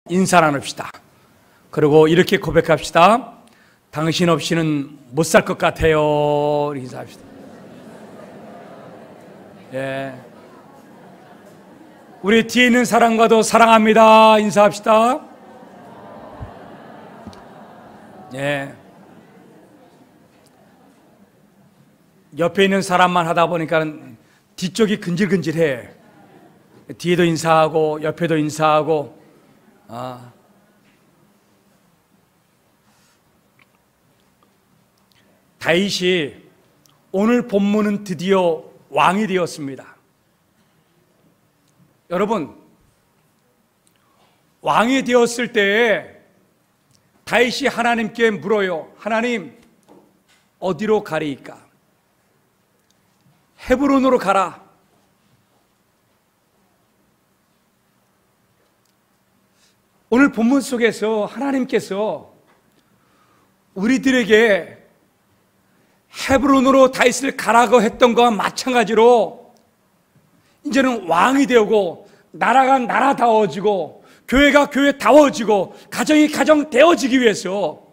인사 나눕시다. 그리고 이렇게 고백합시다. 당신 없이는 못 살 것 같아요. 인사합시다. 예. 우리 뒤에 있는 사람과도 사랑합니다. 인사합시다. 예. 옆에 있는 사람만 하다 보니까 뒤쪽이 근질근질해. 뒤에도 인사하고 옆에도 인사하고. 다윗이 오늘 본문은 드디어 왕이 되었습니다. 여러분, 왕이 되었을 때에 다윗이 하나님께 물어요. 하나님, 어디로 가리이까? 헤브론으로 가라. 오늘 본문 속에서 하나님께서 우리들에게 헤브론으로 다윗을 가라고 했던 것과 마찬가지로 이제는 왕이 되고 나라가 나라다워지고 교회가 교회다워지고 가정이 가정되어지기 위해서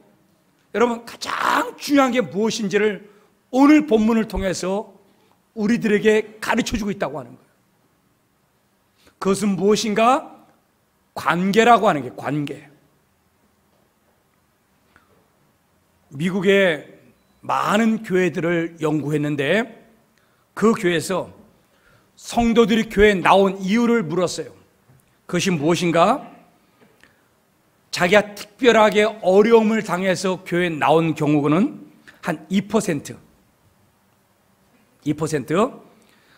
여러분 가장 중요한 게 무엇인지를 오늘 본문을 통해서 우리들에게 가르쳐주고 있다고 하는 거예요. 그것은 무엇인가? 관계라고 하는 게 관계. 미국의 많은 교회들을 연구했는데 그 교회에서 성도들이 교회에 나온 이유를 물었어요. 그것이 무엇인가? 자기가 특별하게 어려움을 당해서 교회에 나온 경우는 한 2%.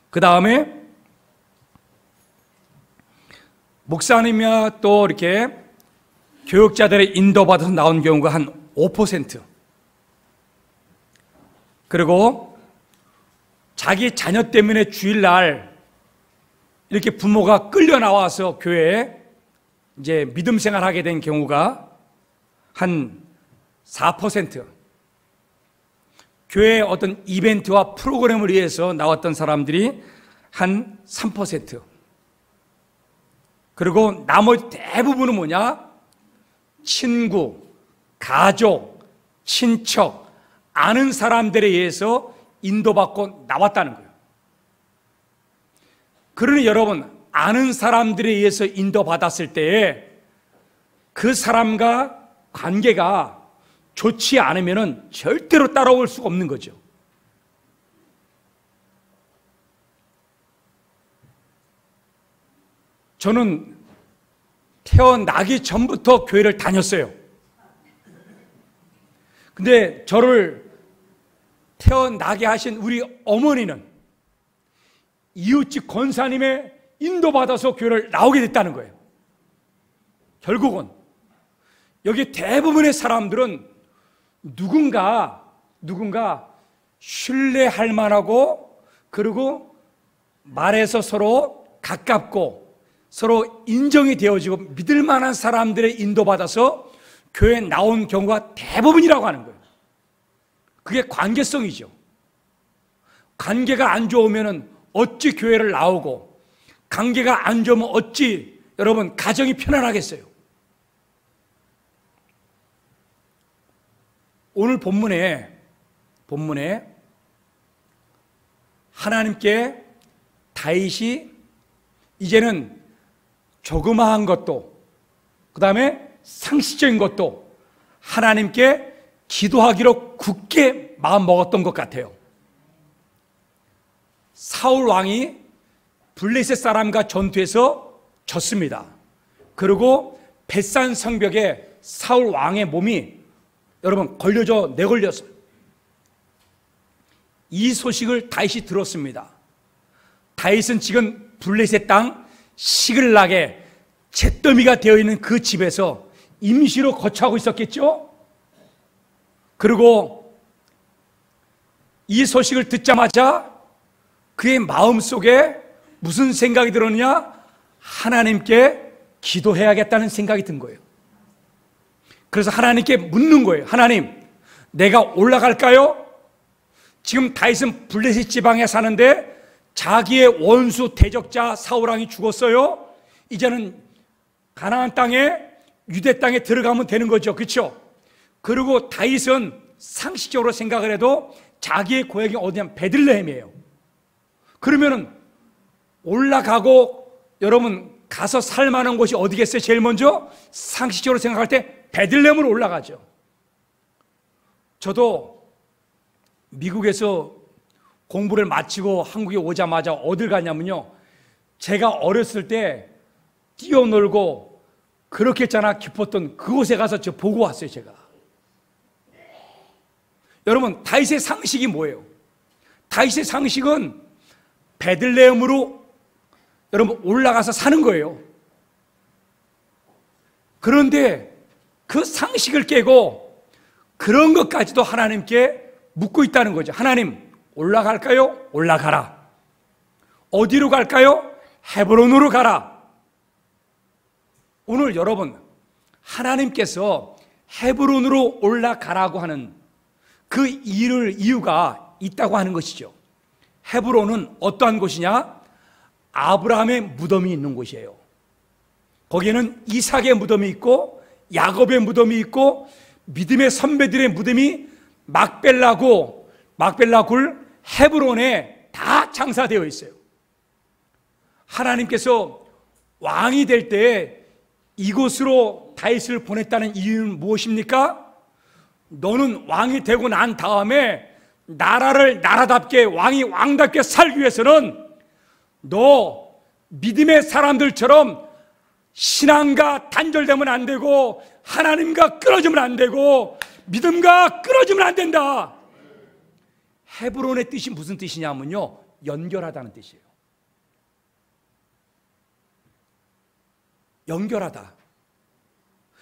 그 다음에 목사님이나 또 이렇게 교육자들의 인도받아서 나온 경우가 한 5%. 그리고 자기 자녀 때문에 주일날 이렇게 부모가 끌려 나와서 교회에 이제 믿음 생활하게 된 경우가 한 4%. 교회의 어떤 이벤트와 프로그램을 위해서 나왔던 사람들이 한 3%. 그리고 나머지 대부분은 뭐냐? 친구, 가족, 친척, 아는 사람들에 의해서 인도받고 나왔다는 거예요. 그러니 여러분, 아는 사람들에 의해서 인도받았을 때에 그 사람과 관계가 좋지 않으면 절대로 따라올 수가 없는 거죠. 저는 태어나기 전부터 교회를 다녔어요. 근데 저를 태어나게 하신 우리 어머니는 이웃집 권사님의 인도받아서 교회를 나오게 됐다는 거예요. 결국은 여기 대부분의 사람들은 누군가 신뢰할 만하고 그리고 말해서 서로 가깝고 서로 인정이 되어지고 믿을 만한 사람들의 인도받아서 교회에 나온 경우가 대부분이라고 하는 거예요. 그게 관계성이죠. 관계가 안 좋으면 어찌 교회를 나오고 관계가 안 좋으면 어찌 여러분 가정이 편안하겠어요. 오늘 본문에 하나님께 다윗이 이제는 조그마한 것도 그 다음에 상식적인 것도 하나님께 기도하기로 굳게 마음 먹었던 것 같아요. 사울 왕이 블레셋 사람과 전투에서 졌습니다. 그리고 벳산 성벽에 사울 왕의 몸이 여러분 내걸렸어요. 이 소식을 다윗이 들었습니다. 다윗은 지금 블레셋 땅 시글락에 잿더미가 되어 있는 그 집에서 임시로 거처하고 있었겠죠? 그리고 이 소식을 듣자마자 그의 마음속에 무슨 생각이 들었냐? 하나님께 기도해야겠다는 생각이 든 거예요. 그래서 하나님께 묻는 거예요. 하나님, 내가 올라갈까요? 지금 다윗은 블레셋 지방에 사는데 자기의 원수 대적자 사울 왕이 죽었어요. 이제는 가나안 땅에 유대 땅에 들어가면 되는 거죠. 그렇죠? 그리고 다윗은 상식적으로 생각을 해도 자기의 고향이 어디냐면 베들레헴이에요. 그러면은 올라가고 여러분 가서 살 만한 곳이 어디겠어요? 제일 먼저 상식적으로 생각할 때 베들레헴으로 올라가죠. 저도 미국에서 공부를 마치고 한국에 오자마자 어딜 가냐면요, 제가 어렸을 때 뛰어놀고 그렇게 했잖아 깊었던 그곳에 가서 저 보고 왔어요. 제가. 여러분, 다윗의 상식이 뭐예요? 다윗의 상식은 베들레헴으로 여러분 올라가서 사는 거예요. 그런데 그 상식을 깨고 그런 것까지도 하나님께 묻고 있다는 거죠. 하나님, 올라갈까요? 올라가라. 어디로 갈까요? 헤브론으로 가라. 오늘 여러분, 하나님께서 헤브론으로 올라가라고 하는 그 이유가 있다고 하는 것이죠. 헤브론은 어떠한 곳이냐? 아브라함의 무덤이 있는 곳이에요. 거기에는 이삭의 무덤이 있고 야곱의 무덤이 있고 믿음의 선배들의 무덤이 막벨라굴 헤브론에 다 장사되어 있어요. 하나님께서 왕이 될 때 이곳으로 다윗을 보냈다는 이유는 무엇입니까? 너는 왕이 되고 난 다음에 나라를 나라답게, 왕이 왕답게 살기 위해서는 너 믿음의 사람들처럼 신앙과 단절되면 안 되고 하나님과 끊어지면 안 되고 믿음과 끊어지면 안 된다. 헤브론의 뜻이 무슨 뜻이냐면요, 연결하다는 뜻이에요. 연결하다.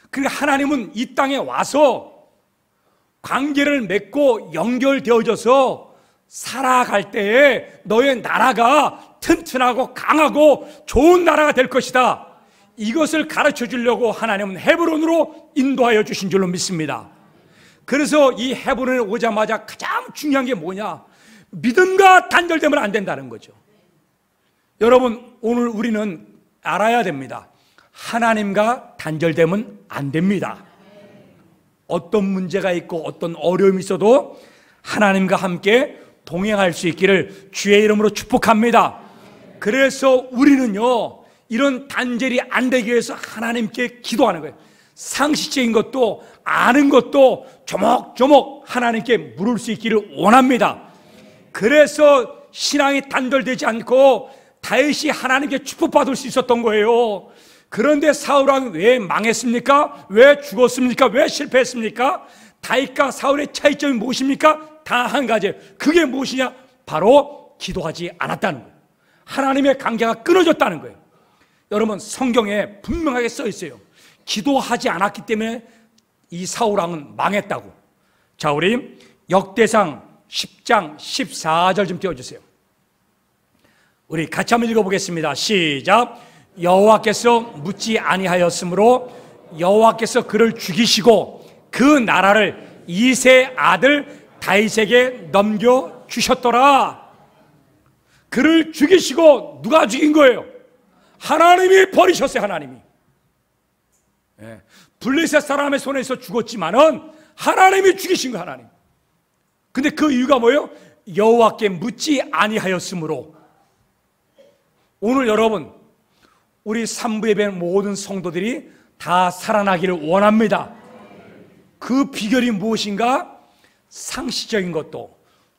그러니까 하나님은 이 땅에 와서 관계를 맺고 연결되어져서 살아갈 때에 너의 나라가 튼튼하고 강하고 좋은 나라가 될 것이다. 이것을 가르쳐 주려고 하나님은 헤브론으로 인도하여 주신 줄로 믿습니다. 그래서 이 헤브론에 오자마자 가장 중요한 게 뭐냐? 믿음과 단절되면 안 된다는 거죠. 여러분, 오늘 우리는 알아야 됩니다. 하나님과 단절되면 안 됩니다. 어떤 문제가 있고 어떤 어려움이 있어도 하나님과 함께 동행할 수 있기를 주의 이름으로 축복합니다. 그래서 우리는요, 이런 단절이 안 되기 위해서 하나님께 기도하는 거예요. 상식적인 것도 아는 것도 조목조목 하나님께 물을 수 있기를 원합니다. 그래서 신앙이 단절되지 않고 다윗이 하나님께 축복받을 수 있었던 거예요. 그런데 사울왕이 왜 망했습니까? 왜 죽었습니까? 왜 실패했습니까? 다윗과 사울의 차이점이 무엇입니까? 다 한 가지. 그게 무엇이냐? 바로 기도하지 않았다는 거예요. 하나님의 관계가 끊어졌다는 거예요. 여러분, 성경에 분명하게 써 있어요. 기도하지 않았기 때문에 이 사울왕은 망했다고. 자, 우리 역대상 10장 14절 좀 띄워주세요. 우리 같이 한번 읽어보겠습니다. 시작. 여호와께서 묻지 아니하였으므로 여호와께서 그를 죽이시고 그 나라를 이새의 아들 다윗에게 넘겨주셨더라. 그를 죽이시고 누가 죽인 거예요? 하나님이 버리셨어요. 하나님이. 블레셋 사람의 손에서 죽었지만은 하나님이 죽이신 거예요. 하나님. 근데 그 이유가 뭐예요? 여호와께 묻지 아니하였으므로. 오늘 여러분, 우리 삼부예배 모든 성도들이 다 살아나기를 원합니다. 그 비결이 무엇인가? 상식적인 것도,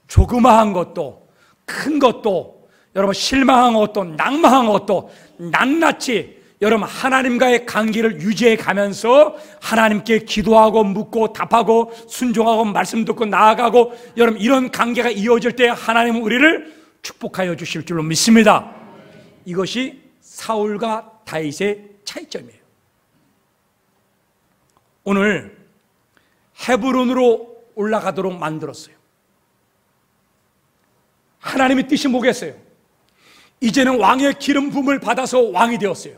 조그마한 것도, 큰 것도, 여러분 실망한 것도, 낭망한 것도 낱낱이 여러분 하나님과의 관계를 유지해 가면서 하나님께 기도하고 묻고 답하고 순종하고 말씀 듣고 나아가고, 여러분 이런 관계가 이어질 때 하나님은 우리를 축복하여 주실 줄로 믿습니다. 이것이 사울과 다윗의 차이점이에요. 오늘 헤브론으로 올라가도록 만들었어요. 하나님의 뜻이 뭐겠어요? 이제는 왕의 기름 부음을 받아서 왕이 되었어요.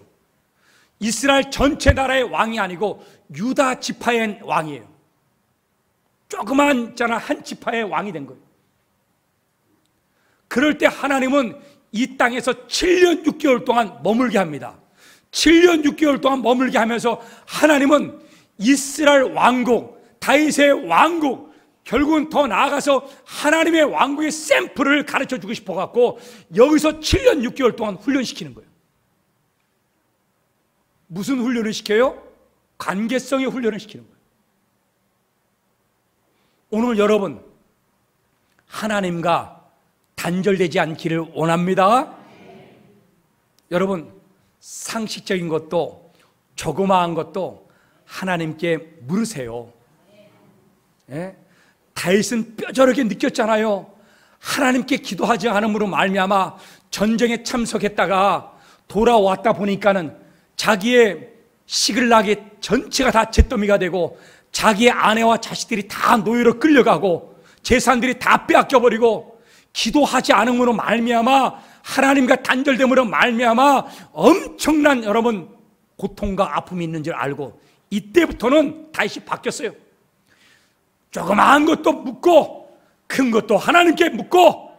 이스라엘 전체 나라의 왕이 아니고 유다 지파의 왕이에요. 조그만 한 지파의 왕이 된 거예요. 그럴 때 하나님은 이 땅에서 7년 6개월 동안 머물게 합니다. 7년 6개월 동안 머물게 하면서 하나님은 이스라엘 왕국, 다윗의 왕국, 결국은 더 나아가서 하나님의 왕국의 샘플을 가르쳐 주고 싶어 갖고 여기서 7년 6개월 동안 훈련시키는 거예요. 무슨 훈련을 시켜요? 관계성의 훈련을 시키는 거예요. 오늘 여러분, 하나님과 단절되지 않기를 원합니다. 여러분, 상식적인 것도 조그마한 것도 하나님께 물으세요. 예? 다윗은 뼈저리게 느꼈잖아요. 하나님께 기도하지 않음으로 말미암아 전쟁에 참석했다가 돌아왔다 보니까는 자기의 시글락이 전체가 다 잿더미가 되고 자기의 아내와 자식들이 다 노예로 끌려가고 재산들이 다 빼앗겨버리고 기도하지 않음으로 말미암아 하나님과 단절됨으로 말미암아 엄청난 여러분 고통과 아픔이 있는 줄 알고 이때부터는 다윗이 바뀌었어요. 조그마한 것도 묻고 큰 것도 하나님께 묻고,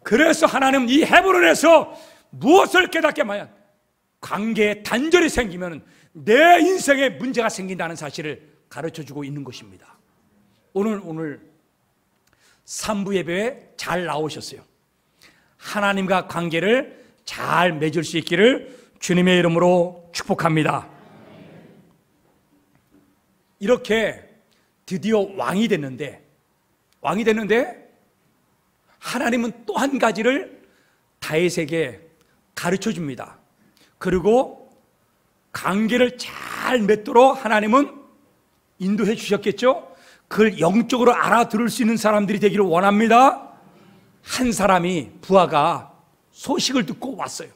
그래서 하나님 이 헤브론에서 무엇을 깨닫게 하면 관계에 단절이 생기면 내 인생에 문제가 생긴다는 사실을 가르쳐주고 있는 것입니다. 오늘 3부 예배에 잘 나오셨어요. 하나님과 관계를 잘 맺을 수 있기를 주님의 이름으로 축복합니다. 이렇게 드디어 왕이 됐는데 하나님은 또 한 가지를 다윗에게 가르쳐 줍니다. 그리고 관계를 잘 맺도록 하나님은 인도해 주셨겠죠? 그걸 영적으로 알아들을 수 있는 사람들이 되기를 원합니다. 한 사람이, 부하가 소식을 듣고 왔어요.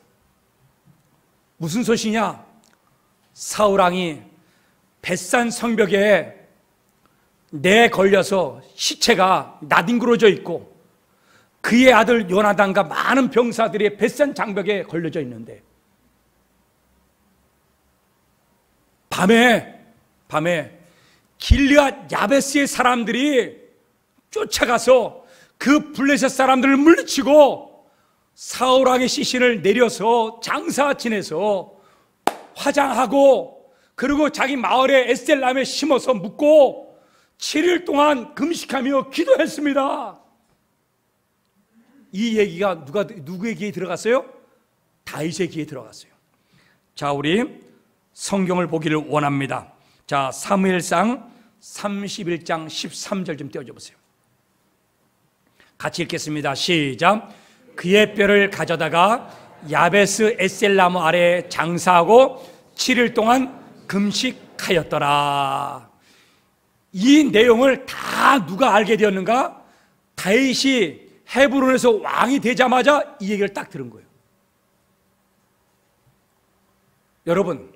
무슨 소식이냐? 사울왕이 벳산 성벽에 내 걸려서 시체가 나뒹굴어져 있고 그의 아들 요나단과 많은 병사들이 벳산 장벽에 걸려져 있는데 밤에 길르앗 야베스의 사람들이 쫓아가서 그 블레셋 사람들을 물리치고 사울왕의 시신을 내려서 장사 지내서 화장하고 그리고 자기 마을에 에스텔람에 심어서 묻고 7일 동안 금식하며 기도했습니다. 이 얘기가 누구의 귀에 들어갔어요? 다윗의 귀에 들어갔어요. 자, 우리 성경을 보기를 원합니다. 자, 사무엘상 31장 13절 좀 띄워줘 보세요. 같이 읽겠습니다. 시작. 그의 뼈를 가져다가 야베스 에셀나무 아래에 장사하고 7일 동안 금식하였더라. 이 내용을 다 누가 알게 되었는가? 다윗이 헤브론에서 왕이 되자마자 이 얘기를 딱 들은 거예요. 여러분,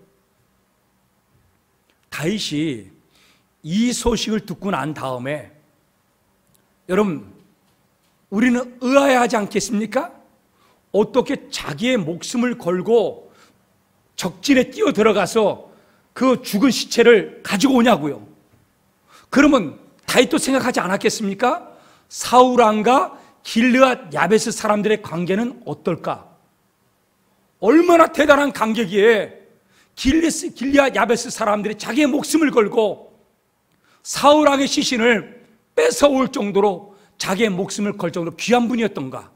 다윗이 이 소식을 듣고 난 다음에 여러분, 우리는 의아해하지 않겠습니까? 어떻게 자기의 목숨을 걸고 적진에 뛰어 들어가서 그 죽은 시체를 가지고 오냐고요. 그러면 다윗도 생각하지 않았겠습니까? 사울왕과 길르앗 야베스 사람들의 관계는 어떨까? 얼마나 대단한 관계기에 길르앗 야베스 사람들이 자기의 목숨을 걸고 사울왕의 시신을 뺏어올 정도로 자기의 목숨을 걸 정도로 귀한 분이었던가?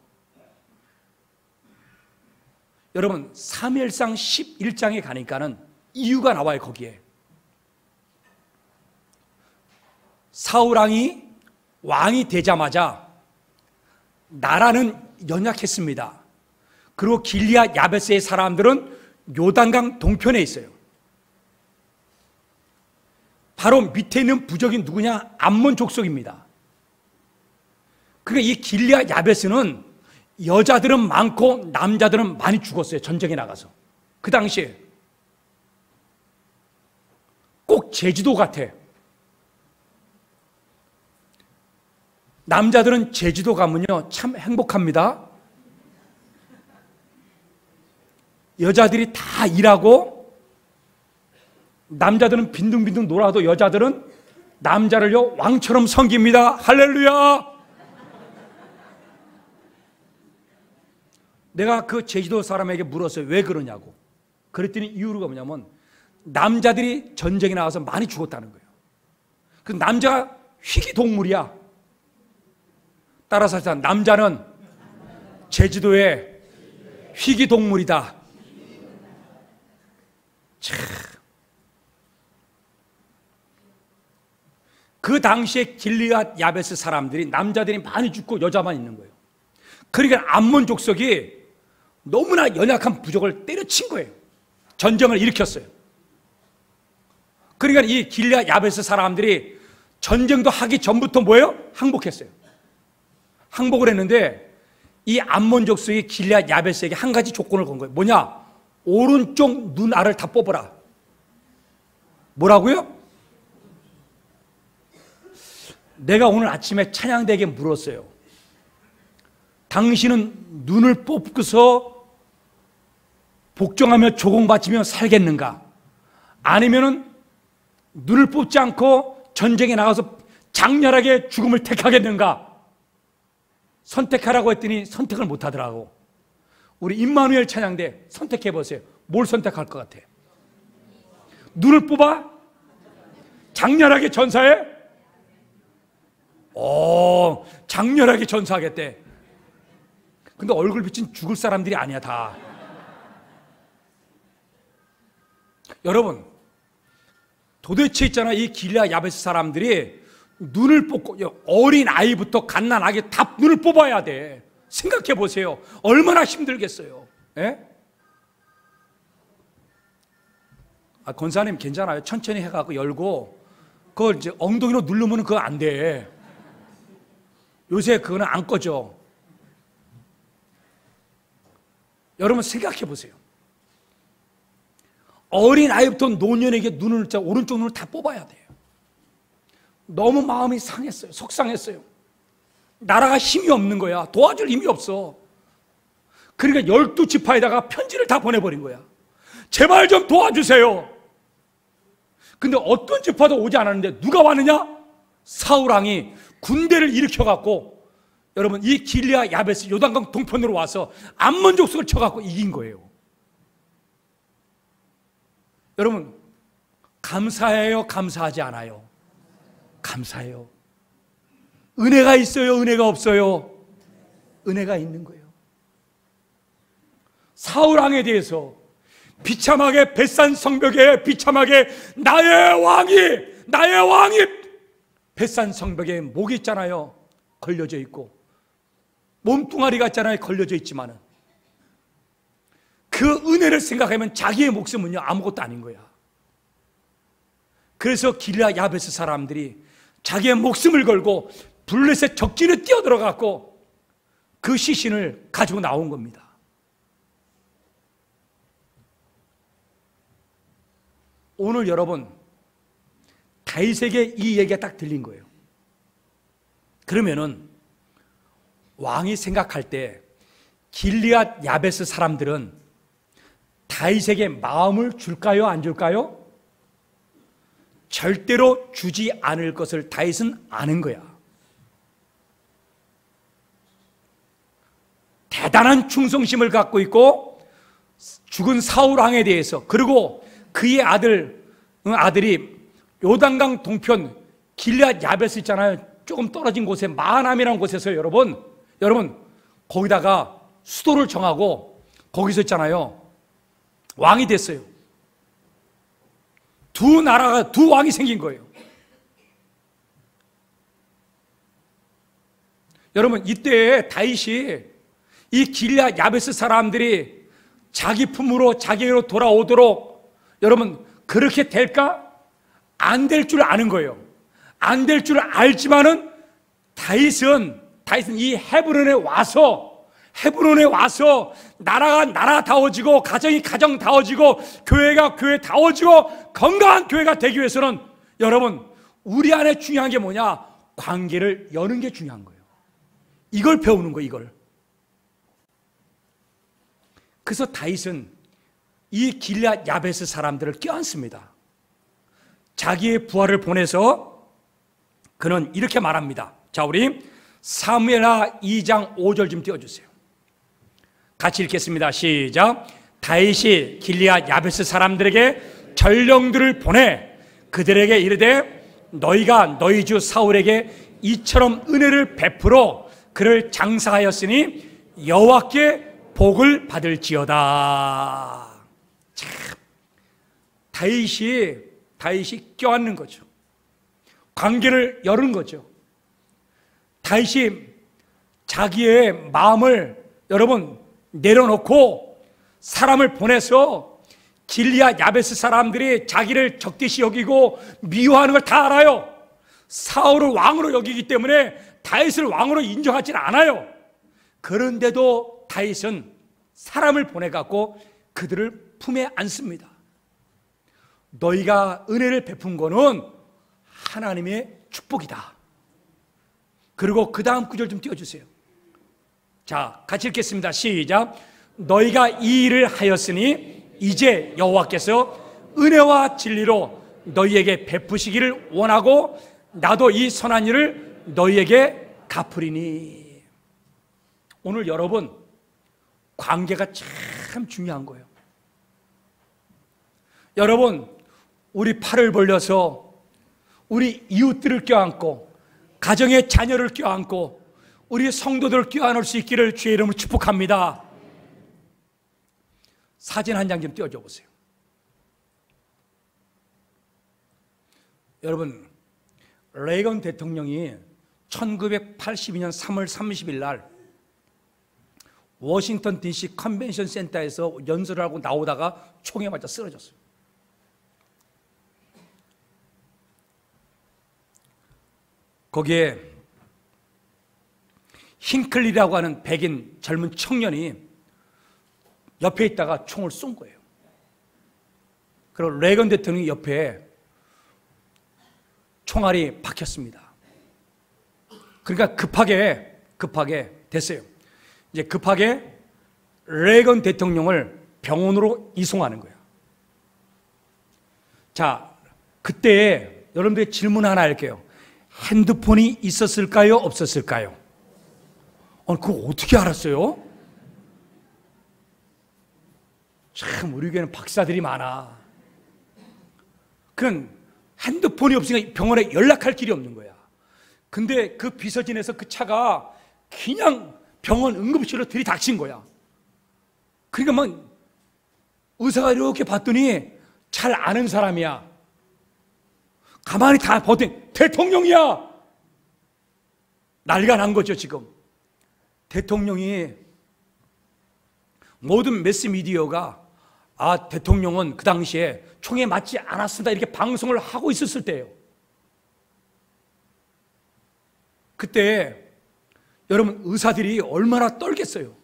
여러분, 사무엘상 11장에 가니까는 이유가 나와요. 거기에 사울왕이 왕이 되자마자 나라는 연약했습니다. 그리고 길르앗 야베스의 사람들은 요단강 동편에 있어요. 바로 밑에 있는 부족이 누구냐? 암몬 족속입니다. 그러니까 이 길르앗 야베스는 여자들은 많고 남자들은 많이 죽었어요. 전쟁에 나가서. 그 당시에 꼭 제주도 같아. 남자들은 제주도 가면요 참 행복합니다. 여자들이 다 일하고 남자들은 빈둥빈둥 놀아도 여자들은 남자를요 왕처럼 섬깁니다. 할렐루야. 내가 그 제주도 사람에게 물었어요. 왜 그러냐고. 그랬더니 이유가 뭐냐면 남자들이 전쟁에 나가서 많이 죽었다는 거예요. 그 남자가 희귀동물이야. 따라서 남자는 제주도의 희귀동물이다. 참. 그 당시에 길리앗 야베스 사람들이 남자들이 많이 죽고 여자만 있는 거예요. 그러니까 암몬 족속이 너무나 연약한 부족을 때려친 거예요. 전쟁을 일으켰어요. 그러니까 이 길리앗 야베스 사람들이 전쟁도 하기 전부터 뭐예요? 항복했어요. 항복을 했는데 이 암몬 족속이 길리앗 야베스에게 한 가지 조건을 건 거예요. 뭐냐? 오른쪽 눈알을 다 뽑아라. 뭐라고요? 내가 오늘 아침에 찬양대에게 물었어요. 당신은 눈을 뽑고서 복종하며 조공바치며 살겠는가? 아니면은 눈을 뽑지 않고 전쟁에 나가서 장렬하게 죽음을 택하겠는가? 선택하라고 했더니 선택을 못 하더라고. 우리 임마누엘 찬양대 선택해 보세요. 뭘 선택할 것 같아? 눈을 뽑아? 장렬하게 전사해? 장렬하게 전사하겠대. 근데 얼굴 비친 죽을 사람들이 아니야 다. 여러분, 도대체 있잖아, 이 길리앗 야베스 사람들이 눈을 뽑고, 어린 아이부터 갓난아기 다 눈을 뽑아야 돼. 생각해 보세요. 얼마나 힘들겠어요. 예? 권사님 괜찮아요. 천천히 해갖고 열고 그걸 이제 엉덩이로 누르면 그거 안 돼. 요새 그거는 안 꺼져. 여러분 생각해 보세요. 어린 아이부터 노년에게 눈을, 오른쪽 눈을 다 뽑아야 돼요. 너무 마음이 상했어요. 속상했어요. 나라가 힘이 없는 거야. 도와줄 힘이 없어. 그러니까 12지파에다가 편지를 다 보내버린 거야. 제발 좀 도와주세요. 근데 어떤 지파도 오지 않았는데 누가 왔느냐? 사울왕이 군대를 일으켜갖고, 여러분 이 길리앗 야베스 요단강 동편으로 와서 암몬 족속을 쳐갖고 이긴 거예요. 여러분 감사해요? 감사하지 않아요? 감사해요. 은혜가 있어요? 은혜가 없어요? 은혜가 있는 거예요. 사울왕에 대해서 비참하게 벳산 성벽에 비참하게 나의 왕이 벳산 성벽에 목이 있잖아요. 걸려져 있고 몸뚱아리 같잖아요. 걸려져 있지만은 그 은혜를 생각하면 자기의 목숨은요 아무것도 아닌 거야. 그래서 길리앗 야베스 사람들이 자기의 목숨을 걸고 블레셋 적진에 뛰어들어갔고 그 시신을 가지고 나온 겁니다. 오늘 여러분 다윗에게 이 얘기가 딱 들린 거예요. 그러면은 왕이 생각할 때 길리앗 야베스 사람들은 다윗에게 마음을 줄까요? 안 줄까요? 절대로 주지 않을 것을 다윗은 아는 거야. 대단한 충성심을 갖고 있고 죽은 사울왕에 대해서, 그리고 그의 아들이 요단강 동편 길리앗 야베스 있잖아요. 조금 떨어진 곳에 마하남이라는 곳에서 여러분 거기다가 수도를 정하고 거기서 있잖아요 왕이 됐어요. 두 왕이 생긴 거예요. 여러분 이때 다윗이 이 길리앗 야베스 사람들이 자기 품으로 자기로 돌아오도록 여러분 그렇게 될까? 안 될 줄 아는 거예요. 안 될 줄 알지만은 다윗은 이 헤브론에 와서 나라가 나라다워지고 가정이 가정다워지고 교회가 교회다워지고 건강한 교회가 되기 위해서는 여러분 우리 안에 중요한 게 뭐냐? 관계를 여는 게 중요한 거예요. 이걸 배우는 거예요. 이걸. 그래서 다윗은 이 길리앗 야베스 사람들을 껴안습니다. 자기의 부하를 보내서 그는 이렇게 말합니다. 자, 우리 사무엘하 2장 5절 좀 띄워주세요. 같이 읽겠습니다. 시작. 다윗이 길리앗 야베스 사람들에게 전령들을 보내 그들에게 이르되 너희가 너희 주 사울에게 이처럼 은혜를 베풀어 그를 장사하였으니 여호와께 복을 받을지어다. 참, 다윗이 껴안는 거죠. 관계를 열은 거죠. 다윗이 자기의 마음을 여러분 내려놓고 사람을 보내서 길리앗 야베스 사람들이 자기를 적대시 여기고 미워하는 걸 다 알아요. 사울을 왕으로 여기기 때문에 다윗을 왕으로 인정하지 않아요. 그런데도 다윗은 사람을 보내갖고 그들을 품에 안습니다. 너희가 은혜를 베푼 거는 하나님의 축복이다. 그리고 그 다음 구절 좀 띄워주세요. 자, 같이 읽겠습니다. 시작. 너희가 이 일을 하였으니 이제 여호와께서 은혜와 진리로 너희에게 베푸시기를 원하고 나도 이 선한 일을 너희에게 갚으리니. 오늘 여러분, 관계가 참 중요한 거예요. 여러분, 우리 팔을 벌려서 우리 이웃들을 껴안고 가정의 자녀를 껴안고 우리 성도들을 껴안을 수 있기를 주의 이름으로 축복합니다. 사진 한 장 좀 띄워줘 보세요. 여러분, 레이건 대통령이 1982년 3월 30일 날 워싱턴 DC 컨벤션 센터에서 연설을 하고 나오다가 총에 맞아 쓰러졌어요. 거기에 힝클리라고 하는 백인 젊은 청년이 옆에 있다가 총을 쏜 거예요. 그리고 레이건 대통령이 옆에 총알이 박혔습니다. 그러니까 급하게 됐어요. 이제 급하게 레이건 대통령을 병원으로 이송하는 거예요. 자, 그때 여러분들의 질문 하나 할게요. 핸드폰이 있었을까요? 없었을까요? 그거 어떻게 알았어요? 참, 우리 교회는 박사들이 많아. 그냥 핸드폰이 없으니까 병원에 연락할 길이 없는 거야. 근데 그 비서진에서 그 차가 그냥 병원 응급실로 들이닥친 거야. 그러니까 막 의사가 이렇게 봤더니 잘 아는 사람이야. 가만히 다 보더니 대통령이야. 난리가 난 거죠. 지금 대통령이 모든 매스미디어가 대통령은 그 당시에 총에 맞지 않았습니다 이렇게 방송을 하고 있었을 때예요. 그때 여러분, 의사들이 얼마나 떨겠어요.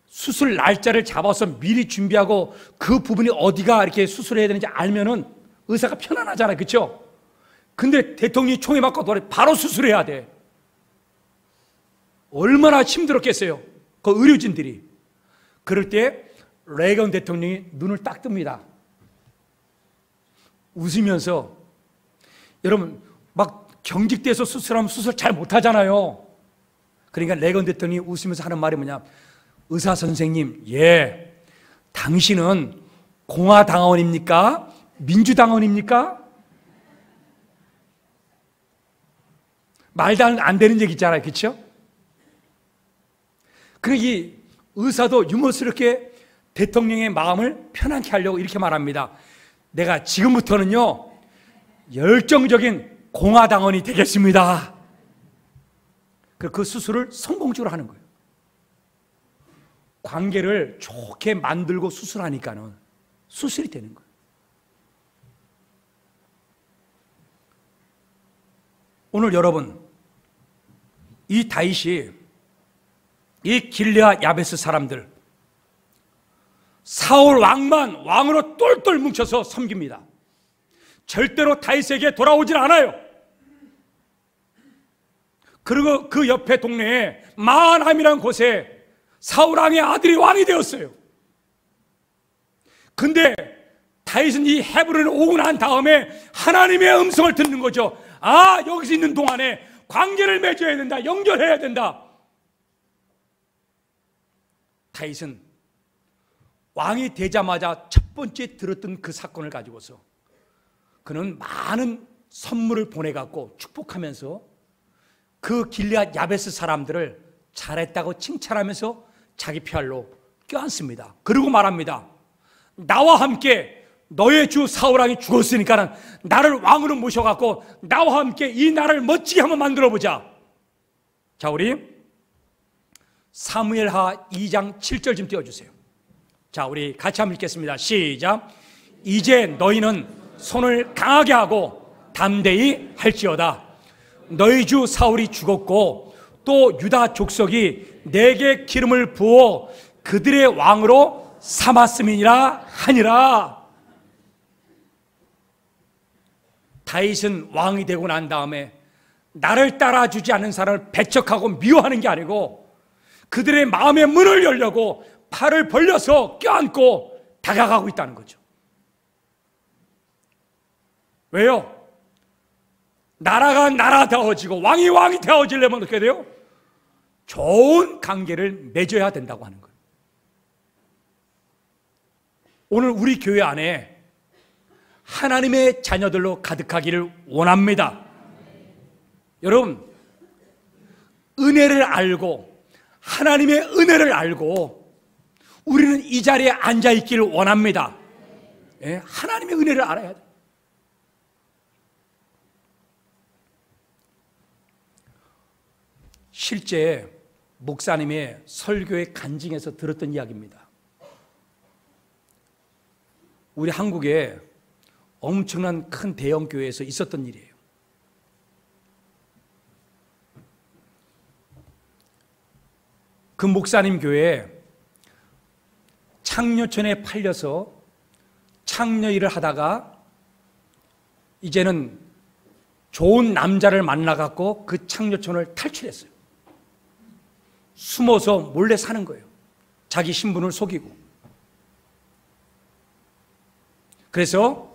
수술 날짜를 잡아서 미리 준비하고 그 부분이 어디가 이렇게 수술해야 되는지 알면은 의사가 편안하잖아요. 그렇죠? 근데 대통령이 총에 맞고 바로 수술해야 돼. 얼마나 힘들었겠어요, 그 의료진들이. 그럴 때 레이건 대통령이 눈을 딱 뜹니다. 웃으면서, 여러분 막 경직돼서 수술하면 수술 잘 못하잖아요. 그러니까 레이건 대통령이 웃으면서 하는 말이 뭐냐, 의사 선생님, 예, 당신은 공화당원입니까? 민주당원입니까? 말도 안 되는 얘기 있잖아요. 그렇죠? 그러니까 이 의사도 유머스럽게 대통령의 마음을 편안케 하려고 이렇게 말합니다. 내가 지금부터는요, 열정적인 공화당원이 되겠습니다. 그 수술을 성공적으로 하는 거예요. 관계를 좋게 만들고 수술하니까는 수술이 되는 거예요. 오늘 여러분, 이 다윗이 이 길르앗 야베스 사람들 사울 왕만 왕으로 똘똘 뭉쳐서 섬깁니다. 절대로 다윗에게 돌아오질 않아요. 그리고 그 옆에 동네에 마한함이라는 곳에 사울 왕의 아들이 왕이 되었어요. 근데 다윗은 이 헤브론에 오고 난 다음에 하나님의 음성을 듣는 거죠. 여기서 있는 동안에 관계를 맺어야 된다, 연결해야 된다. 다윗은 왕이 되자마자 첫 번째 들었던 그 사건을 가지고서 그는 많은 선물을 보내갖고 축복하면서 그 길앗 야베스 사람들을 잘했다고 칭찬하면서 자기 폐알로 껴안습니다. 그리고 말합니다. 나와 함께 너의 주 사울왕이 죽었으니까는 나를 왕으로 모셔갖고 나와 함께 이 나라를 멋지게 한번 만들어보자. 자, 우리 사무엘하 2장 7절 좀 띄워주세요. 자, 우리 같이 한번 읽겠습니다. 시작. 이제 너희는 손을 강하게 하고 담대히 할지어다. 너희 주 사울이 죽었고 또 유다 족속이 내게 기름을 부어 그들의 왕으로 삼았음이니라 하니라. 다윗은 왕이 되고 난 다음에 나를 따라주지 않는 사람을 배척하고 미워하는 게 아니고 그들의 마음의 문을 열려고 팔을 벌려서 껴안고 다가가고 있다는 거죠. 왜요? 나라가 나라다워지고 왕이 왕이 되어지려면 어떻게 돼요? 좋은 관계를 맺어야 된다고 하는 거예요. 오늘 우리 교회 안에 하나님의 자녀들로 가득하기를 원합니다. 여러분, 은혜를 알고 하나님의 은혜를 알고 우리는 이 자리에 앉아있기를 원합니다. 예? 하나님의 은혜를 알아야 돼요. 실제 목사님의 설교의 간증에서 들었던 이야기입니다. 우리 한국에 엄청난 큰 대형 교회에서 있었던 일이에요. 그 목사님 교회에 창녀촌에 팔려서 창녀 일을 하다가 이제는 좋은 남자를 만나갖고 그 창녀촌을 탈출했어요. 숨어서 몰래 사는 거예요. 자기 신분을 속이고. 그래서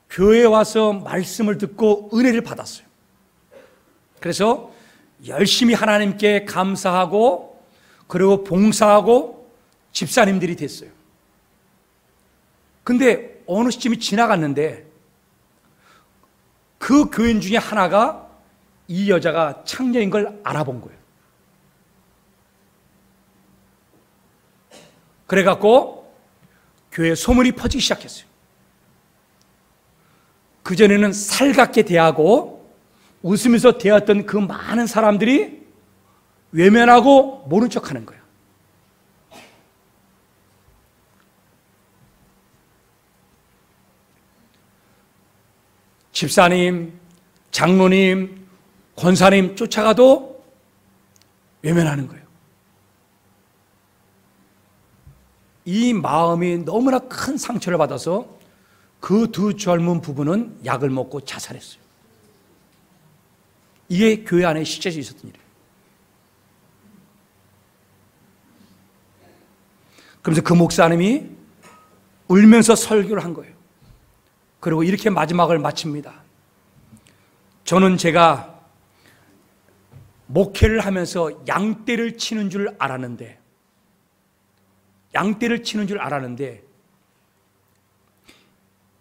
교회에 와서 말씀을 듣고 은혜를 받았어요. 그래서 열심히 하나님께 감사하고 그리고 봉사하고 집사님들이 됐어요. 근데 어느 시점이 지나갔는데 그 교인 중에 하나가 이 여자가 창녀인 걸 알아본 거예요. 그래갖고 교회에 소문이 퍼지기 시작했어요. 그전에는 살갑게 대하고 웃으면서 대했던 그 많은 사람들이 외면하고 모른 척하는 거예요. 집사님, 장로님, 권사님 쫓아가도 외면하는 거예요. 이 마음이 너무나 큰 상처를 받아서 그 두 젊은 부부는 약을 먹고 자살했어요. 이게 교회 안에 실제로 있었던 일이에요. 그러면서 그 목사님이 울면서 설교를 한 거예요. 그리고 이렇게 마지막을 마칩니다. 저는 제가 목회를 하면서 양떼를 치는 줄 알았는데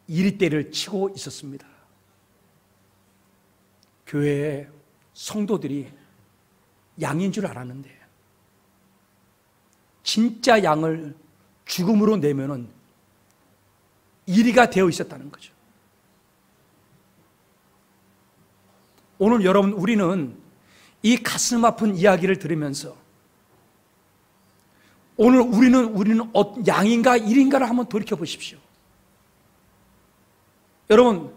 이리떼를 치고 있었습니다. 교회에 성도들이 양인 줄 알았는데 진짜 양을 죽음으로 내면은 이리가 되어 있었다는 거죠. 오늘 여러분, 우리는 이 가슴 아픈 이야기를 들으면서 오늘 우리는 양인가 일인가를 한번 돌이켜 보십시오. 여러분,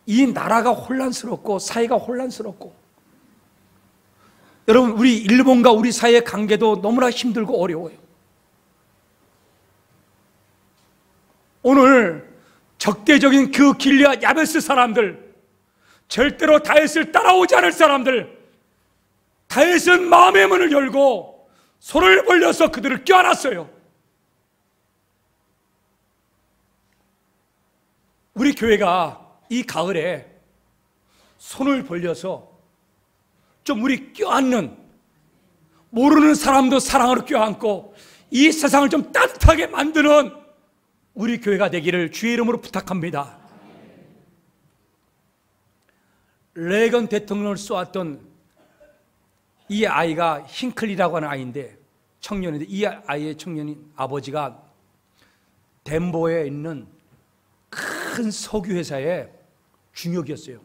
이 나라가 혼란스럽고 사회가 혼란스럽고 여러분, 우리 일본과 우리 사이의 관계도 너무나 힘들고 어려워요. 오늘 적대적인 그 길앗 야베스 사람들, 절대로 다윗을 따라오지 않을 사람들, 다윗은 마음의 문을 열고 손을 벌려서 그들을 껴안았어요. 우리 교회가 이 가을에 손을 벌려서 좀 우리 껴안는, 모르는 사람도 사랑으로 껴안고 이 세상을 좀 따뜻하게 만드는 우리 교회가 되기를 주의 이름으로 부탁합니다. 레이건 대통령을 쏘았던 이 아이가 힌클리라고 하는 아이인데, 청년인데, 이 아이의 청년인 아버지가 덴버에 있는 큰 석유 회사의 중역이었어요.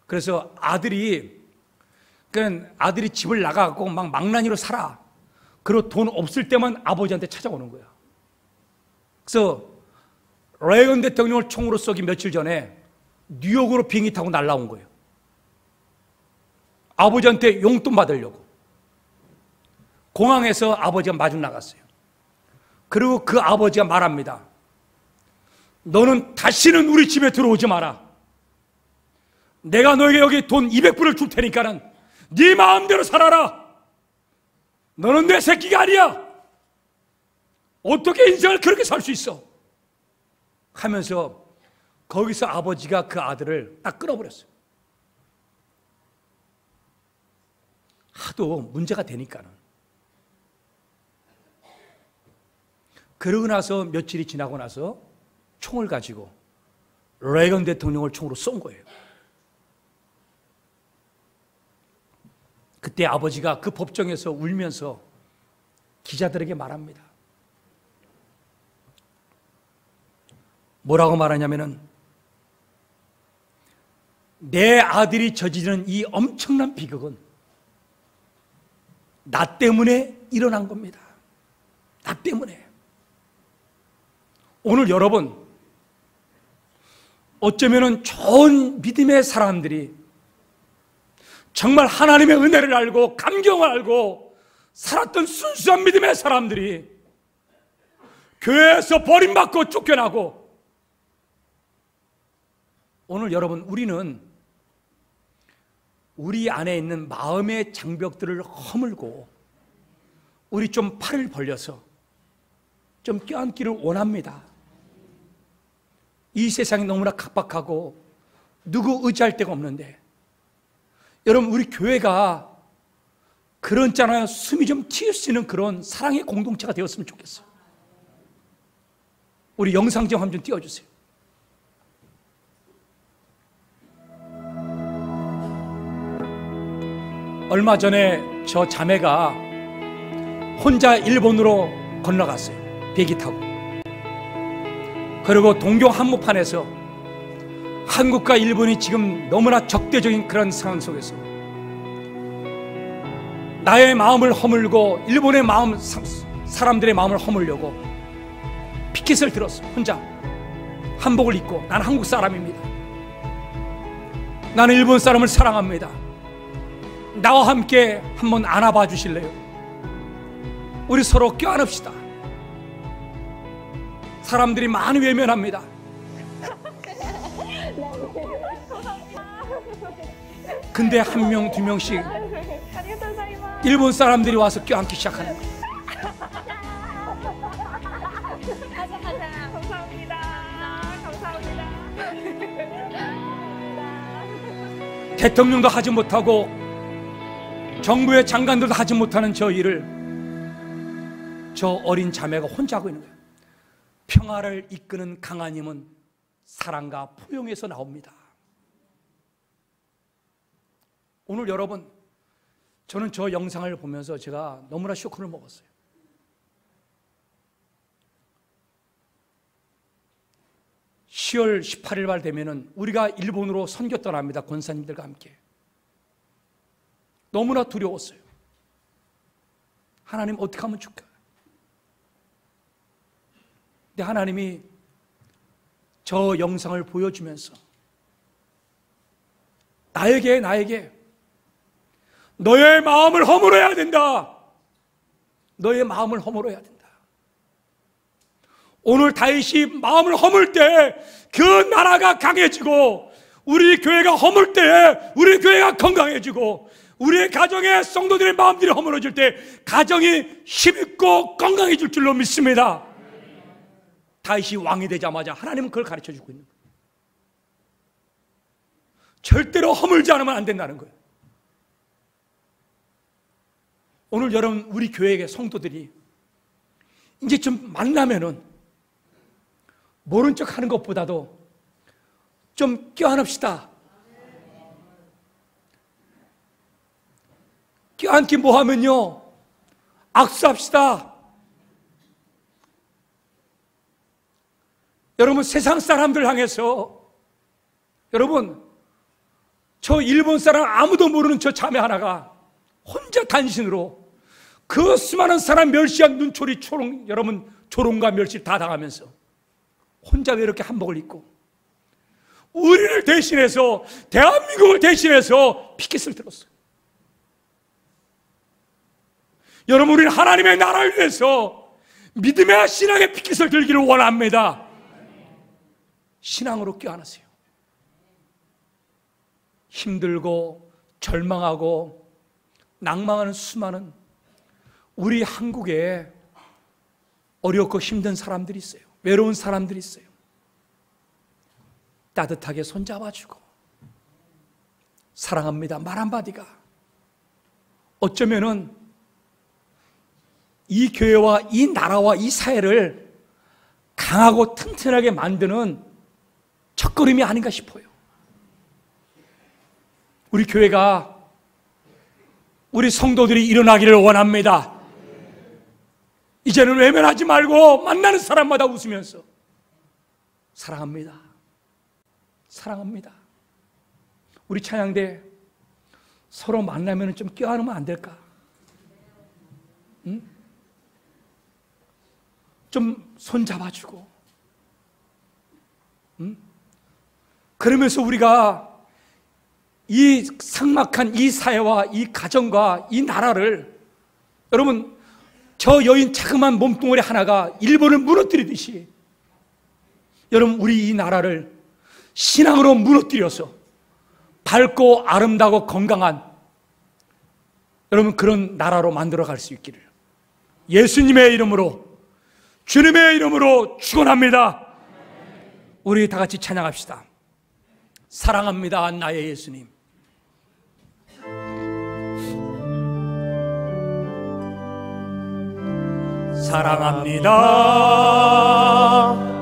그래서 아들이 집을 나가고 막 망나니로 살아. 그리고 돈 없을 때만 아버지한테 찾아오는 거야. 그래서 레이건 대통령을 총으로 쏘기 며칠 전에 뉴욕으로 비행기 타고 날아온 거예요. 아버지한테 용돈 받으려고. 공항에서 아버지가 마중 나갔어요. 그리고 그 아버지가 말합니다. 너는 다시는 우리 집에 들어오지 마라. 내가 너에게 여기 돈 200불을 줄 테니까는 네 마음대로 살아라. 너는 내 새끼가 아니야. 어떻게 인생을 그렇게 살 수 있어? 하면서 거기서 아버지가 그 아들을 딱 끊어버렸어요. 하도 문제가 되니까는. 그러고 나서 며칠이 지나고 나서 총을 가지고 레이건 대통령을 총으로 쏜 거예요. 그때 아버지가 그 법정에서 울면서 기자들에게 말합니다. 뭐라고 말하냐면은, 내 아들이 저지르는 이 엄청난 비극은 나 때문에 일어난 겁니다. 나 때문에. 오늘 여러분, 어쩌면은 좋은 믿음의 사람들이 정말 하나님의 은혜를 알고 감경을 알고 살았던 순수한 믿음의 사람들이 교회에서 버림받고 쫓겨나고, 오늘 여러분, 우리는 우리 안에 있는 마음의 장벽들을 허물고 우리 좀 팔을 벌려서 좀 껴안기를 원합니다. 이 세상이 너무나 각박하고 누구 의지할 데가 없는데, 여러분, 우리 교회가 그런 있잖아요, 숨이 좀 튑 수 있는 그런 사랑의 공동체가 되었으면 좋겠어요. 우리 영상 좀 한번 띄워주세요. 얼마 전에 저 자매가 혼자 일본으로 건너갔어요. 비행기 타고. 그리고 동경 한복판에서 한국과 일본이 지금 너무나 적대적인 그런 상황 속에서 나의 마음을 허물고 일본의 마음, 사람들의 마음을 허물려고 피켓을 들었어. 혼자 한복을 입고. 나는 한국 사람입니다. 나는 일본 사람을 사랑합니다. 나와 함께 한번 안아봐 주실래요? 우리 서로 껴안읍시다. 사람들이 많이 외면합니다. 근데 한 명, 두 명씩 일본 사람들이 와서 껴안기 시작하는 거예요. 대통령도 하지 못하고 정부의 장관들도 하지 못하는 저 일을 저 어린 자매가 혼자 하고 있는 거예요. 평화를 이끄는 강한 힘은 사랑과 포용에서 나옵니다. 오늘 여러분, 저는 저 영상을 보면서 제가 너무나 쇼크를 먹었어요. (10월 18일) 말 되면은 우리가 일본으로 선교 떠납니다. 권사님들과 함께. 너무나 두려웠어요. 하나님, 어떻게 하면 좋을까? 근데 하나님이 저 영상을 보여주면서 나에게 너의 마음을 허물어야 된다. 너의 마음을 허물어야 된다. 오늘 다윗이 마음을 허물 때 그 나라가 강해지고, 우리 교회가 허물 때 우리 교회가 건강해지고, 우리의 가정의 성도들의 마음들이 허물어질 때 가정이 힘있고 건강해질 줄로 믿습니다. 다윗이 왕이 되자마자 하나님은 그걸 가르쳐주고 있는 거예요. 절대로 허물지 않으면 안 된다는 거예요. 오늘 여러분 우리 교회의 성도들이 이제 좀 만나면은 모른 척 하는 것보다도 좀 껴안읍시다. 껴안기 뭐 하면요, 악수합시다. 여러분 세상 사람들 향해서, 여러분 저 일본 사람 아무도 모르는 저 자매 하나가 혼자 단신으로 그 수많은 사람 멸시한 눈초리 초롱, 여러분 조롱과 멸시 다 당하면서 혼자 왜 이렇게 한복을 입고 우리를 대신해서, 대한민국을 대신해서 피켓을 들었어요. 여러분 우리는 하나님의 나라를 위해서 믿음의 신앙의 피켓을 들기를 원합니다. 신앙으로 껴안으세요. 힘들고 절망하고 낭망하는 수많은 우리 한국에 어렵고 힘든 사람들이 있어요. 외로운 사람들이 있어요. 따뜻하게 손잡아주고 사랑합니다 말 한마디가 어쩌면은 이 교회와 이 나라와 이 사회를 강하고 튼튼하게 만드는 첫걸음이 아닌가 싶어요. 우리 교회가, 우리 성도들이 일어나기를 원합니다. 이제는 외면하지 말고 만나는 사람마다 웃으면서 사랑합니다, 사랑합니다. 우리 찬양대 서로 만나면 좀 껴안으면 안 될까? 응? 좀 손잡아주고, 응? 그러면서 우리가 이 삭막한 이 사회와 이 가정과 이 나라를, 여러분 저 여인 자그마한 몸뚱어리 하나가 일본을 무너뜨리듯이 여러분 우리 이 나라를 신앙으로 무너뜨려서 밝고 아름다우고 건강한 여러분 그런 나라로 만들어갈 수 있기를 예수님의 이름으로, 주님의 이름으로 축원합니다. 우리 다 같이 찬양합시다. 사랑합니다 나의 예수님. 사랑합니다.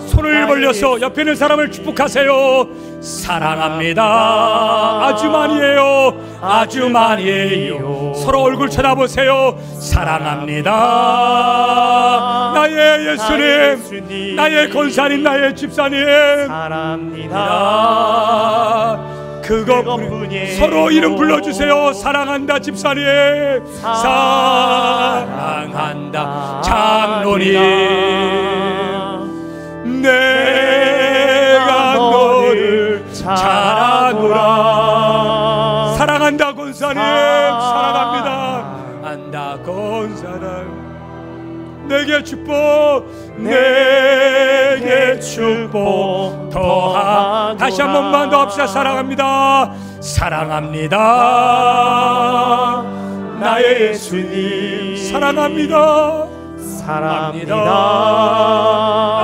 손을 벌려서 옆에 있는 사람을 축복하세요. 사랑합니다. 아주 많이에요. 아주 많이에요. 서로 얼굴 쳐다보세요. 사랑합니다. 나의 예수님, 나의 권사님, 나의 집사님. 사랑합니다. 그것뿐이 서로 이름 불러주세요. 사랑한다 집사님, 사랑한다 장로님, 내가 너를 잘하노라. 사랑한다 권사님, 사랑합니다. 안다 권사님, 내게 축복, 내게 축복 더하. 다시 한 번만 더 합시다. 사랑합니다. 사랑합니다 나의 예수님. 사랑합니다. 사랑합니다.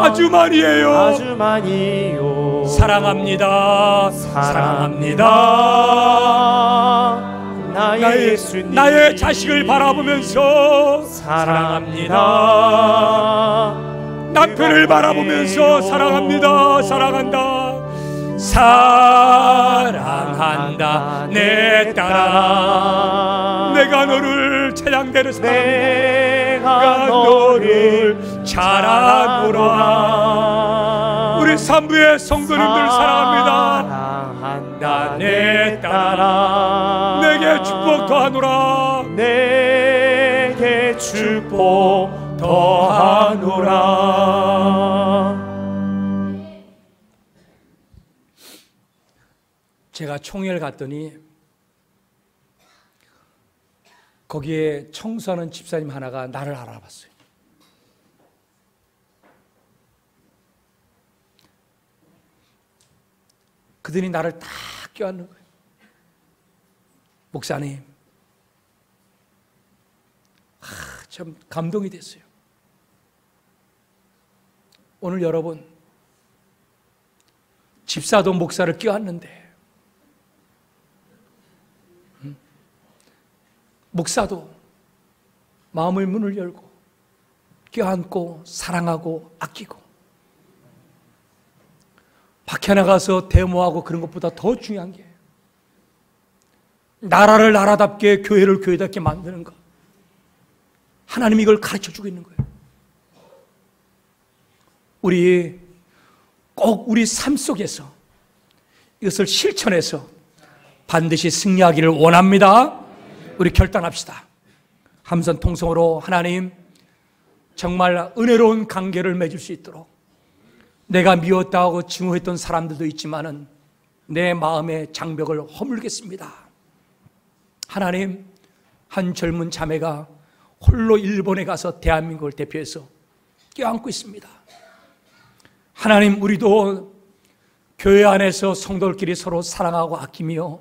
아주 많이에요. 아주 많이요. 사랑합니다. 사랑합니다. 나의 예수님. 나의 자식을 바라보면서 사랑합니다. 남편을 바라보면서 사랑합니다. 사랑한다. 사랑한다 내 딸아, 내가 너를 찬양대로 내가 너를 잘하노라. 우리 산부의 성도님들 사랑합니다. 사랑한다 내 딸아, 내게 축복 더하노라. 내게 축복 더하노라. 제가 총회를 갔더니 거기에 청소하는 집사님 하나가 나를 알아봤어요. 그들이 나를 딱 껴안는 거예요. 목사님, 참 감동이 됐어요. 오늘 여러분, 집사도 목사를 껴안는데, 목사도 마음의 문을 열고 껴안고 사랑하고 아끼고, 밖에 나가서 데모하고 그런 것보다 더 중요한 게 나라를 나라답게 교회를 교회답게 만드는 것. 하나님이 이걸 가르쳐주고 있는 거예요. 우리 꼭 우리 삶 속에서 이것을 실천해서 반드시 승리하기를 원합니다. 우리 결단합시다. 함선 통성으로 하나님 정말 은혜로운 관계를 맺을 수 있도록, 내가 미웠다고 증오했던 사람들도 있지만은 내 마음의 장벽을 허물겠습니다. 하나님, 한 젊은 자매가 홀로 일본에 가서 대한민국을 대표해서 껴안고 있습니다. 하나님, 우리도 교회 안에서 성도들끼리 서로 사랑하고 아끼며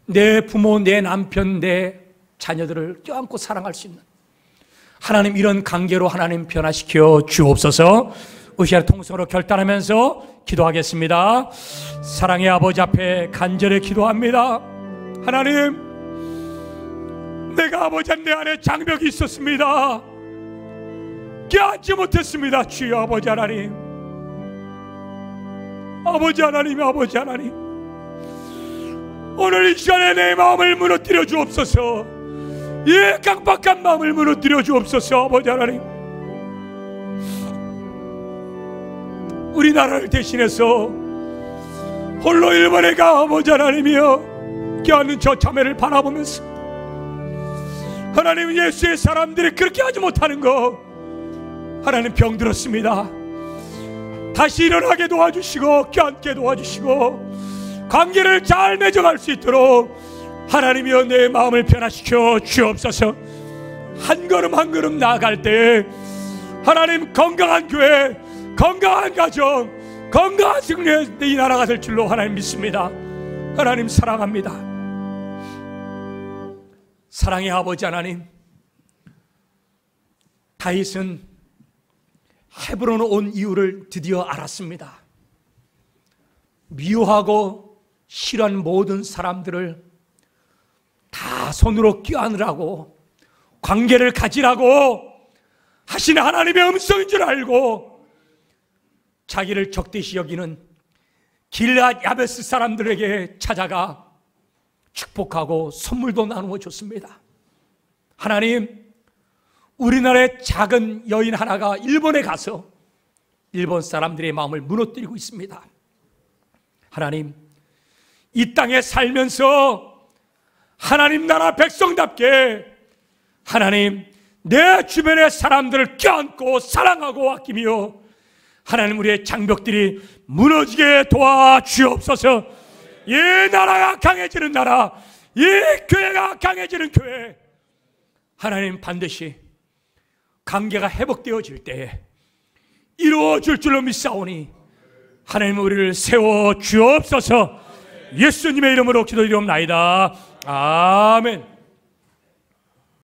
내 부모, 내 남편, 내 자녀들을 껴안고 사랑할 수 있는 하나님, 이런 관계로 하나님 변화시켜 주옵소서. 으쌰 통성으로 결단하면서 기도하겠습니다. 사랑의 아버지 앞에 간절히 기도합니다. 하나님, 내가 아버지 내 안에 장벽이 있었습니다. 껴안지 못했습니다. 주여 아버지 하나님, 아버지 하나님, 아버지 하나님, 오늘 이 시간에 내 마음을 무너뜨려 주옵소서. 이 깜빡한 마음을 무너뜨려 주옵소서. 아버지 하나님, 우리나라를 대신해서 홀로 일본에 가 아버지 하나님이여 껴안는 저 자매를 바라보면서, 하나님, 예수의 사람들이 그렇게 하지 못하는 거 하나님 병들었습니다. 다시 일어나게 도와주시고 껴안게 도와주시고 관계를 잘 맺어갈 수 있도록 하나님이여 내 마음을 변화시켜 주옵소서. 한 걸음 한 걸음 나아갈 때 하나님, 건강한 교회, 건강한 가정, 건강한 승리의 이 나라가 될 줄로 하나님 믿습니다. 하나님 사랑합니다. 사랑의 아버지 하나님, 다윗은 헤브론에 온 이유를 드디어 알았습니다. 미워하고 싫어하는 모든 사람들을 다 손으로 껴안으라고, 관계를 가지라고 하시는 하나님의 음성인 줄 알고 자기를 적대시 여기는 길앗 야베스 사람들에게 찾아가 축복하고 선물도 나누어 줬습니다. 하나님, 우리나라의 작은 여인 하나가 일본에 가서 일본 사람들의 마음을 무너뜨리고 있습니다. 하나님, 이 땅에 살면서 하나님 나라 백성답게 하나님, 내 주변의 사람들을 껴안고 사랑하고 아끼며 하나님, 우리의 장벽들이 무너지게 도와주옵소서. 이 나라가 강해지는 나라, 이 교회가 강해지는 교회, 하나님 반드시 관계가 회복되어질 때에 이루어질 줄로 믿사오니 하나님, 우리를 세워 주옵소서. 예수님의 이름으로 기도드리옵나이다. 아멘.